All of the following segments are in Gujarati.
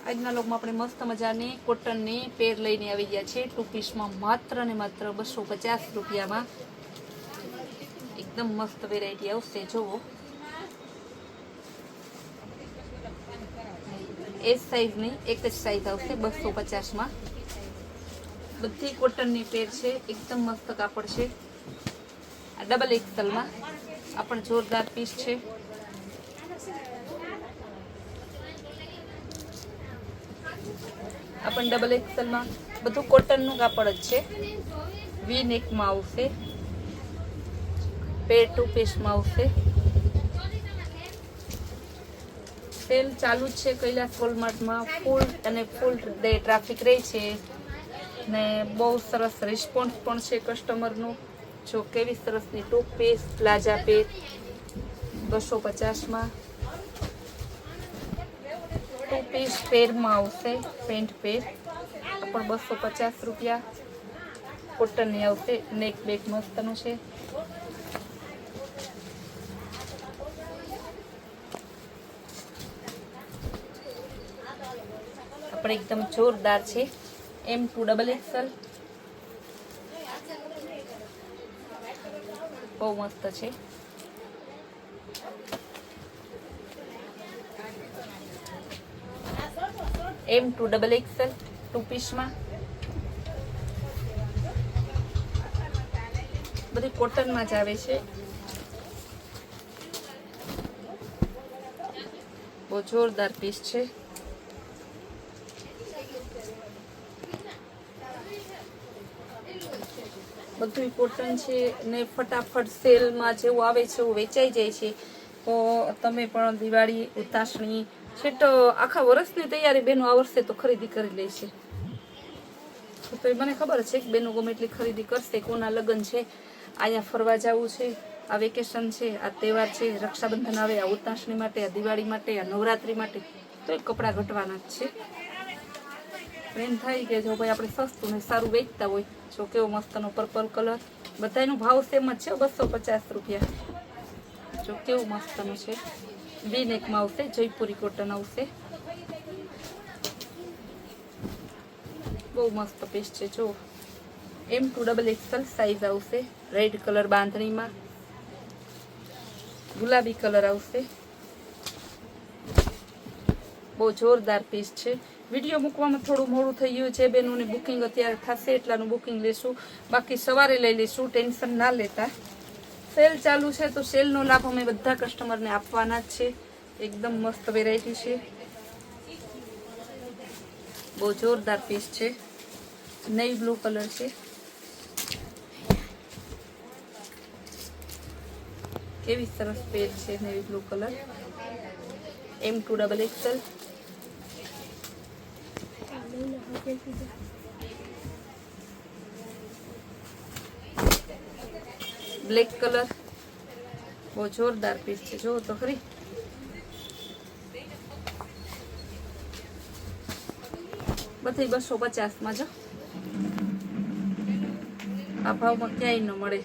આજના લોકમાં આપણે મસ્ત મજાની કોટનની પેર લઈને આવી ગયા છે 2 પીસમાં માત્ર ને માત્ર 250 રૂપિયામાં એકદમ મસ્ત વેરાયટી આવશે જુઓ એ સાઈઝની એક જ સાઈઝ આવશે 250 માં બધી કોટનની પેર છે એકદમ મસ્ત કાપડ છે આ ડબલ એક્સેલ માં આ પણ જોરદાર પીસ છે अपन डबल एक्सल में बधु कॉटन नु कापड़ ज छे वी नेक में आवशे पेर टू पीस में आवशे सेल चालू छे कैलाश वॉलमार्ट में फूल डे ट्राफिक रही छे ने बहुत सरस रिस्पोन्स पण छे कस्टमर नु जो केवी सरस नी टू पीस प्लाजा पेर 250 में 2 पीस पेर में आवशे पेंट पेर पण 250 रुपया कॉटन नी आवशे नेक बेक मस्तनु छे आपण एकदम जोरदार छे M2 डबल एक्सल बहुत मस्त छे M2 डबल एक्सल 2 पीस में बधी कॉटन में ज आवे छे बहुत जोरदार पीस छे બધું કોટન છે ને ફટાફટ સેલમાં જેવું આવે છે એવું વેચાઈ જાય છે તો તમે પણ દિવાળી ઉતાસણી છેટ આખા વર્ષની તૈયારી બેનો આ વર્ષે તો ખરીદી કરી લે છે તો મને ખબર છે કે બેનો ગમે એટલી ખરીદી કરશે કોના લગ્ન છે અહીંયા ફરવા જવું છે આ વેકેશન છે આ તહેવાર છે રક્ષાબંધન આવે આ ઉતાસણી માટે આ દિવાળી માટે આ નવરાત્રી માટે તો એ કપડાં ઘટવાના જ છે એમ થાય કે જો ભાઈ આપણે સસ્તું ને સારું વેચતા હોય જો કેવો મસ્તનો પર્પલ કલર બધાનો ભાવ સેમ જ છે 250 રૂપિયા જો કેવું મસ્તનું છે વી નેકમાં આવશે જયપુરી કોટન આવશે બહુ મસ્ત પીસ છે જો M2 ડબલ એક્સેલ સાઈઝ આવશે રેડ કલર બાંધણીમાં ગુલાબી કલર આવશે બહુ જોરદાર પીસ છે વિડીયો મૂકવામાં થોડું મોડું થઈ ગયું છે બેનોની બુકિંગ અત્યારે થશે એટલાનું બુકિંગ લેશું બાકી સવારે લઈ લઈશું ટેન્શન ના લેતા સેલ ચાલુ છે તો સેલનો લાભ અમે બધા કસ્ટમરને આપવાના જ છે એકદમ મસ્ત વેરાયટી છે બહુ જોરદાર પીસ છે નેવી બ્લુ કલર છે કેવી સરસ પેજ છે navy blue colour M2 double XL black colour बहुत जोरदार पीस है जो तो खरी बधी 250 में जो आ भाव में क्या न मळे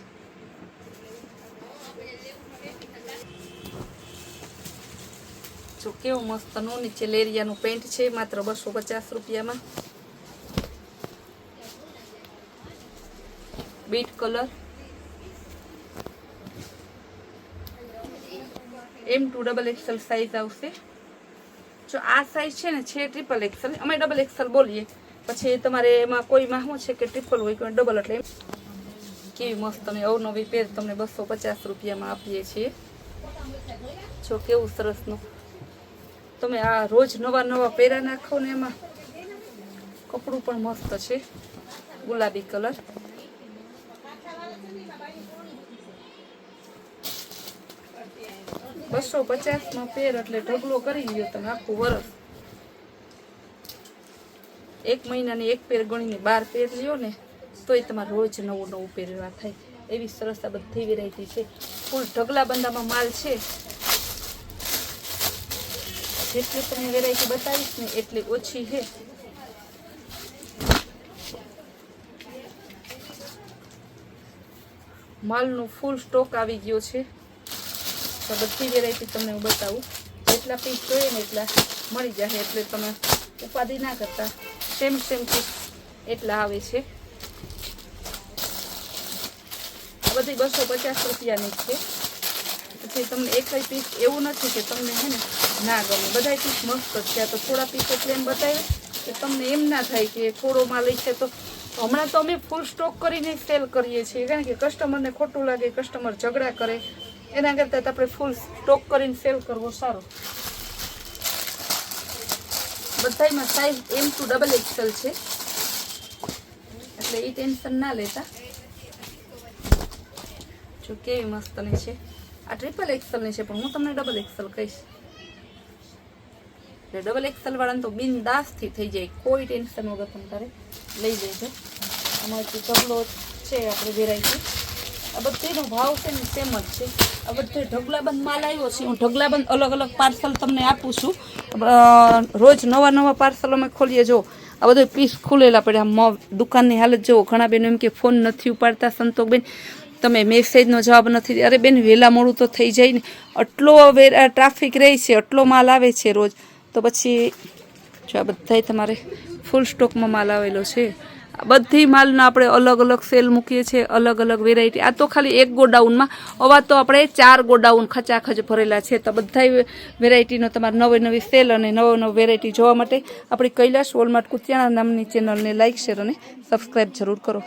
जो केव मस्त नो नीचे लेरिया नु पेंट छे मात्र 250 रुपया में beat colour M2 double axle size आवशे जो आ साइज छे ने छे ट्रिपल एक्सल अमे डबल एक्सल बोलीए पछी तमारे एमां कोईमां शुं छे के ट्रिपल होय कोई डबल एटले केवी मस्त अमे अवनवी पेर तमने 250 रुपया में आपीए छीए जो केवुं सरसनुं तमे आ रोज नवा नवा पेरा नाखो ने एमां कपड़ुं पण मस्त छे गुलाबी कलर बसो 50 में पेर एटले ढगलो करी ल्यो तमे आखुं वरस एक महीना ने एक पेर गणीने 12 पेर ल्यो ने तोय तमारे रोज नवुं नवुं पेरवा थाय एवी सरस आ बधी वेरायटी छे फूल ढगला बंदामां माल छे जेटली तमने वेरायटी बतावीश ने एटली ओછી है मालनो फूल स्टॉक आवी गयो छे तो बधी वेरायटी तमने हूँ बताऊँ जेटला पीस जोईए ने एटला मळी जाए एटले तमे ઉપાધિ ના કરતા સેમ પીસ એટલા આવે છે. આ બધી 250 રૂપિયાની છે. પછી તમને એકય પીસ એવું નથી કે તમને હે ને ના ગમે, બધા પીસ મસ્ત જ છે. તો થોડા પીસો પ્લેન બતાવ્યા કે તમને એમ ના થાય કે થોડો માલ છે. તો હમણાં તો અમે ફૂલ સ્ટોક કરીને સેલ કરીએ છીએ, કારણ કે કસ્ટમરને ખોટું લાગે, કસ્ટમર ઝઘડા કરે, એના કરતાં આપણે ફૂલ સ્ટોક કરીને સેલ કરવો સારો. બધામાં સાઈઝ M2 XL છે, એટલે એ ટેન્શન ના લેતા. જો કેવી મસ્તની છે. આ XXL ની છે, પણ હું તમને XXL કહીશ. એટલે XXL વાળાને તો બિનદાસથી થઈ જાય, કોઈ ટેન્શન વગર તમે તારે લઈ જજો. અમારી ઢગલો છે આપણે વેરાયટી. આ બધીનો ભાવ છે ને સેમ જ છે. આ બધે ઢગલાબંધ માલ આવ્યો છે. હું ઢગલાબંધ અલગ પાર્સલ તમને આપું છું. રોજ નવા પાર્સલ અમે ખોલીએ. જો આ બધો પીસ ખુલેલા પડ્યા. દુકાનની હાલત જુઓ. ઘણા બેનો એમ કે ફોન નથી ઉપાડતા સંતોકબેન, તમે મેસેજનો જવાબ નથી. અરે બેન, વહેલા મોડું તો થઈ જાય ને. આટલો ટ્રાફિક રહે છે, આટલો માલ આવે છે રોજ. તો પછી જો આ બધા તમારે ફૂલ સ્ટોકમાં માલ આવેલો છે. બધી માલના આપણે અલગ સેલ મૂકીએ છીએ, અલગ વેરાયટી. આ તો ખાલી એક ગોડાઉનમાં, આવા તો આપણે 4 ગોડાઉન ખચાખચ ભરેલા છે. તો બધા વેરાયટીનો તમારે નવી સેલ અને નવી વેરાયટી જોવા માટે આપણી કૈલાશ વોલમાર્ટ કુતિયાણા નામની ચેનલને લાઇક, શેર અને સબસ્ક્રાઈબ જરૂર કરો.